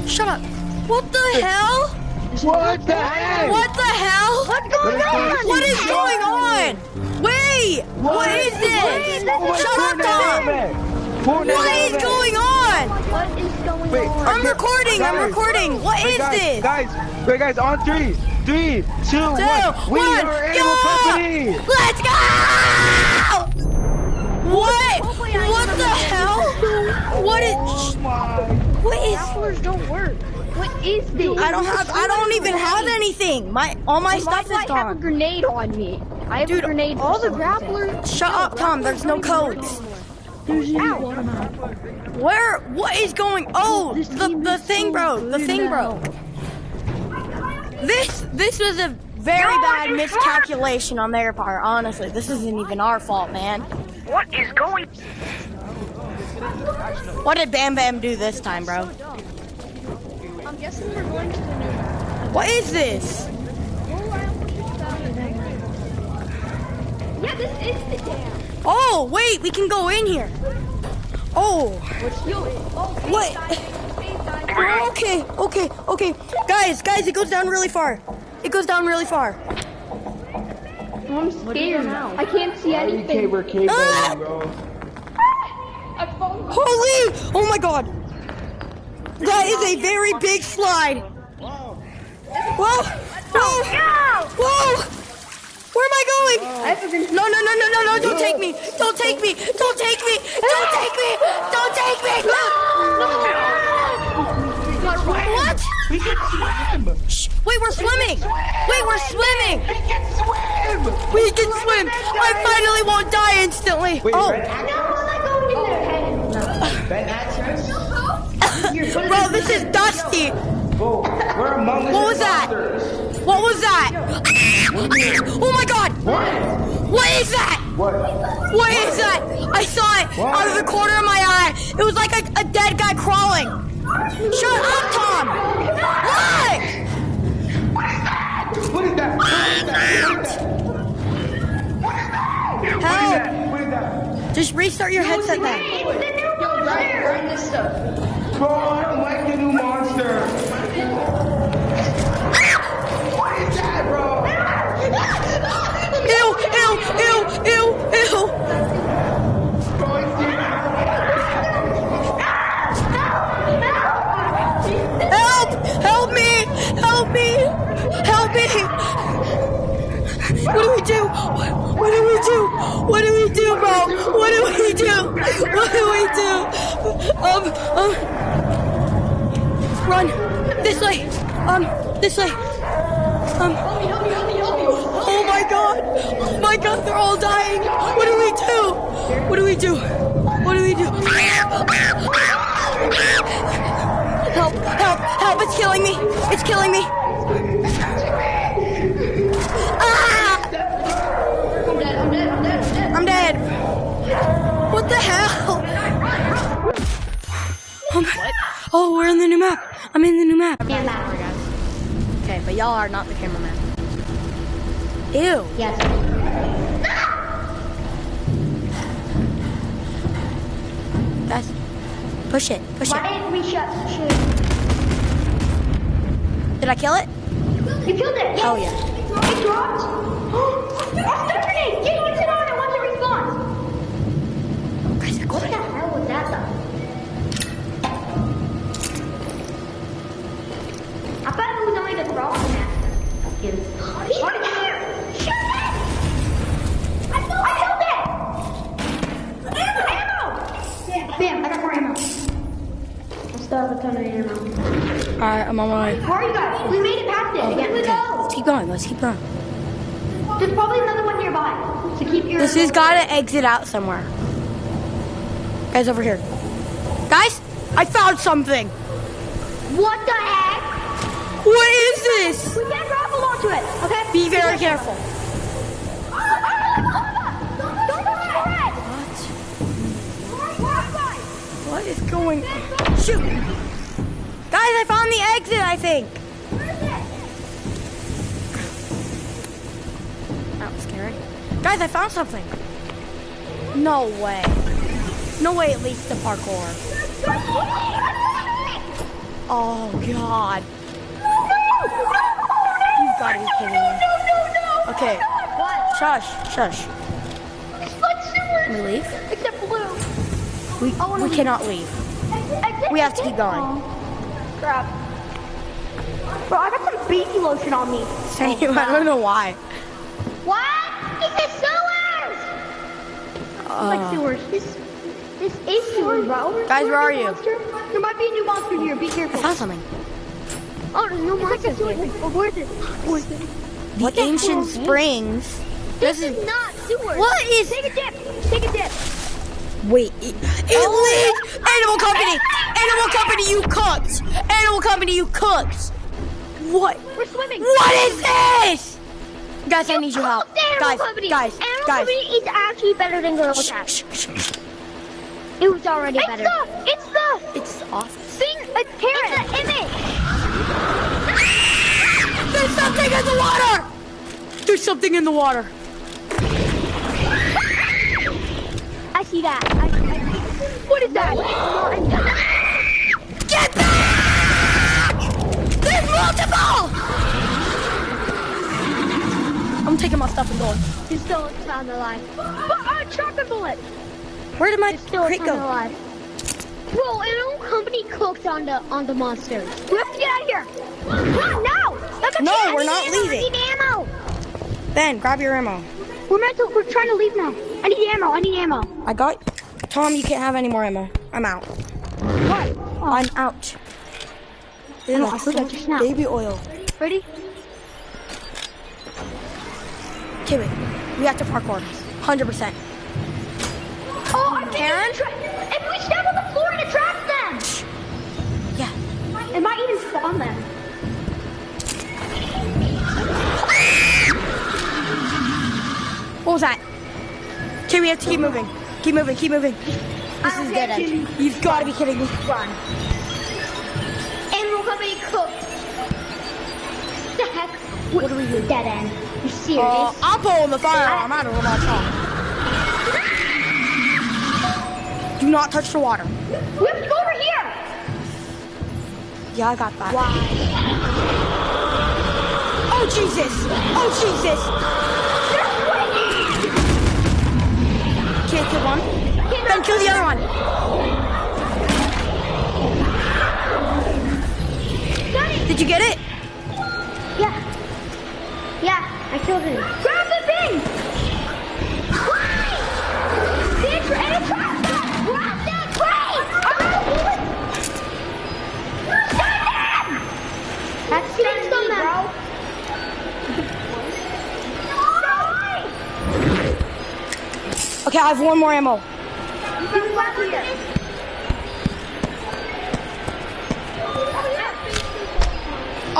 Shut up. What the hell? What the heck? What the hell? What's going on? What is going on? Wait! What is this? Shut up, Tom! What is going on? What is going on? I'm recording. What is this? Guys, on 3, 2, 1. We are Animal Company. Let's go! What? What the hell? What is? What is? Grapplers don't work. What is this? I don't even have anything. All my stuff is I have a gone. grenade on me. I have a grenade. All the grapplers. Shut up, Tom. There's no codes. Where? What is going? Oh, the thing broke. The thing broke. This was a very bad miscalculation on their part. Honestly, this isn't even our fault, man. What is going? What did Bam Bam do this time, bro? I'm guessing we're going to the new map. What is this? Yeah, this is the dam. Oh, wait, we can go in here. Oh. What? Okay. Guys, it goes down really far. I'm scared now. I can't see anything. We're cabling, bro. Holy! Oh my god! That is a very big slide. Whoa! Where am I going? No! Don't take me! Don't take me! What? We can swim. Shh. Wait, we're swimming! We can swim! I finally won't die instantly! Wait, Oh! red access? Bro, this is dusty! Whoa, we're among the What was that? What was that? Oh my god! What is that? What? What is that? I saw it out of the corner of my eye. It was like a dead guy crawling. Shut up, Tom! Look! What is that? Help! What is that? Just restart your headset then. Bro, I don't like the new monster. What is that, bro? Ew! Bro, it's Help me! What do we do? What do we do, bro? What do we do? Run! This way! Oh my god, they're all dying! What do we do? Help, it's killing me! Ah! I'm dead. What the hell? Oh, we're in the new map. I'm in the new map. Okay, but y'all are not the cameraman. Ew. Yes. Guys, push it. Why didn't we shoot? Did I kill it? You killed it. Yes. Oh yeah. It dropped. That's the grenade. Get it on it once it respawns. Guys, they're What the quiet. hell was that though? I thought it was only the cross master. Shoot it! I killed it! Ammo! Bam, I got more ammo. I still have a ton of ammo. Alright, I'm on my way. How are you guys? We made it past it. Here we go. Let's keep going. There's probably another one nearby. So keep your... This has got to exit out somewhere. Guys, over here. Guys, I found something. What the heck? What is this? We can't grapple onto it, okay? Be very careful. Don't go ahead! What is going on? Shoot! Guys, I found the exit, I think. That was scary. Guys, I found something. No way. No way it leads to parkour. Oh, God. You've got to be kidding me. No. Okay. What? Shush. It's like sewers. Can we leave? Except blue. We cannot leave. We have to keep going. Oh, crap. Bro, I got some baby lotion on me. Same. I don't know why. What? It's the sewers! It's like sewers. This is sewers, bro. Guys, where are you? Monster? There might be a new monster here. Be I careful. found something. Oh, there's no monster here. Where is it? The ancient springs. This is not sewers. What is? Take a dip. Wait. It leaves. Animal Company, you cooked. Animal Company, you cooked. What? We're swimming. What is this? Guys, I need your help. Animal Guys. Company is actually better than Gorilla Tag. It was already better. It's awesome. Thing, a carrot. It's the image. There's something in the water. There's something in the water. I see that. What is that? Get back! There's multiple! I'm taking my stuff and going. You're still found alive. Chocolate bullet. Where did my Still crate found go? alive. Bro, Animal Company cooked on the monsters. We have to get out of here. Run now! No, we're not leaving. I need ammo. Ben, grab your ammo. We're trying to leave now. I need ammo. I got... Tom, you can't have any more ammo. I'm out. What? Oh. I'm out. I heard that just now. Baby oil. Ready? Okay, wait. We have to parkour. 100%. Oh, I think Karen? if we step on the floor, it attracts them. Yeah. It might even spawn them. What was that? Okay, we have to keep moving. Keep moving. This is dead end. You've got to be kidding me. Run. Animal Company cooked. The heck? What are we doing? Dead end. You serious? I'm pulling the firearm. I don't know about y'all. Do not touch the water. We have to go over here. Yeah, I got that. Why? Oh, Jesus. Can't kill one. Then kill the other one. Got it. Did you get it? Yeah, I killed it. Grab the thing! Why? It attracts them! Grab that crate! That's fixed on them, bro. Okay, I have one more ammo.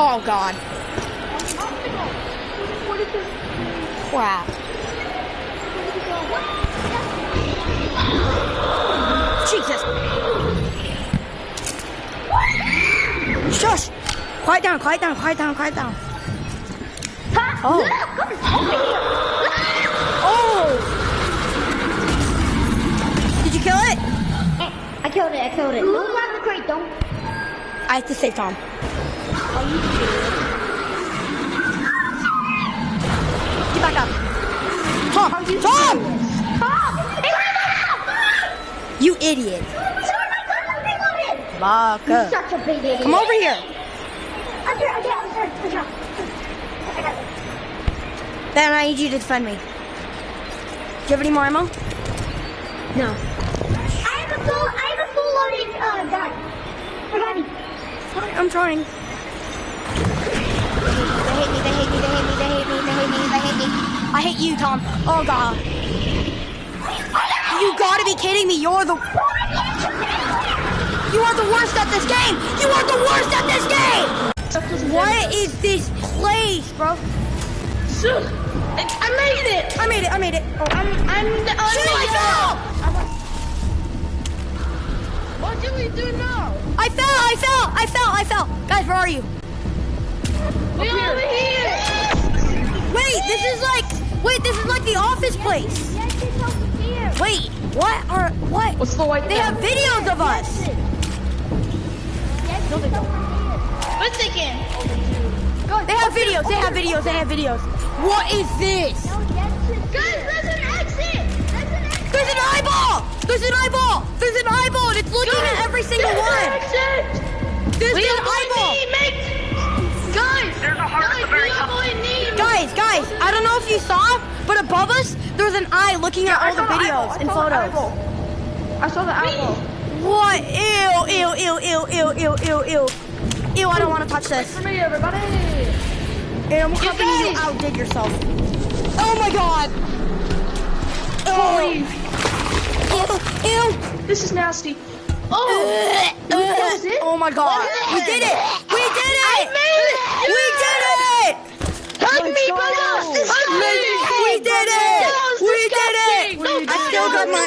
Oh, God. Crap. Jesus. Shush. Quiet down. Oh. Oh. Did you kill it? I killed it. Don't grab the crate, don't. I have to save Tom. Are you serious? Get back up. Tom! Are you Tom! serious? Tom! You idiot. Baka. You're such a big idiot. Come over here. I'm sorry. I got this. Ben, I need you to defend me. Do you have any more ammo? No. I have a full loaded gun. I got it. Fine, I'm trying. They hate me. I hate you, Tom. Oh, God. You gotta be kidding me. You are the worst at this game. What is this place, bro? I made it. Oh, Shoot, I fell! What do we do now? I fell. Guys, where are you? We're over here. Wait, this is like the office place. Wait, what? What's the white They have videos of us. No, they don't. But they can. They have videos. They have videos. They have videos. What is this? Guys, there's an exit. There's an exit. There's an eyeball. There's an eyeball. There's an eyeball. And it's looking at every single one. There's an eyeball. Guys, I don't know if you saw, but above us, there's an eye looking at all the videos and photos. I saw the eyeball. What? Ew, I don't want to touch this. For me, everybody. Animal Company, you outdid yourself. Oh my god. Holy. Ew. This is nasty. Oh my god. We did it. We did it. We did it. Hug me, brother. We did it. We did it. I still got my...